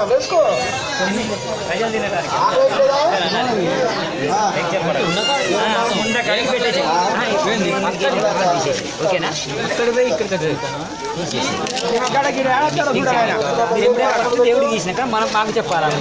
వేసుకో ఓకేనా దేవుడు గీసినాక మనం మాకు చెప్పాలి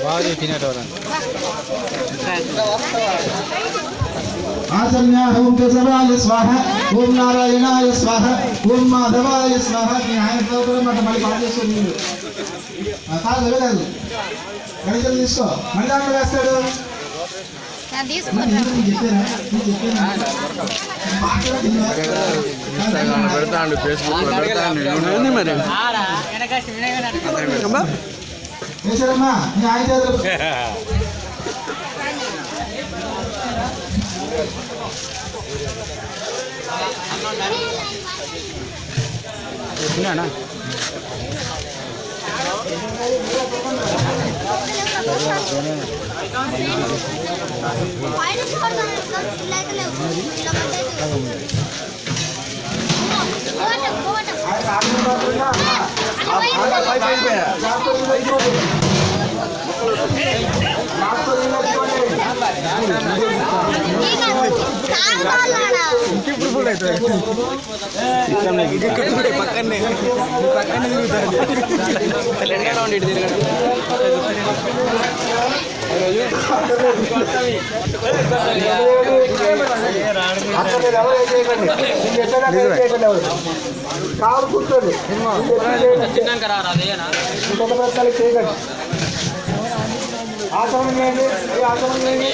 బాగా తినేటోళ్ళ आसन्या ओम केशवाय स्वाहा ओम नारायणाय स्वाहा ओम माधवाय स्वाहा न्याय प्रभु मठ मళ్ళీ బాగేస్తుంది కాదు లేదు గణితం తీసుకో మళ్ళీ అక్కడ వేస్తాడు నేను తీసుకుంటా పెడతాండు ఫేస్బుక్ లో పెడతాండు మరి కేశరమ్మా నీ ఆయన చేతులు తిన్నానా ఇంకెప్పుడు ఫుల్ అవుతుంది పక్కనే కాలు కూర్చోండి ఆచరణ చేయండి ఆచరణ చేయండి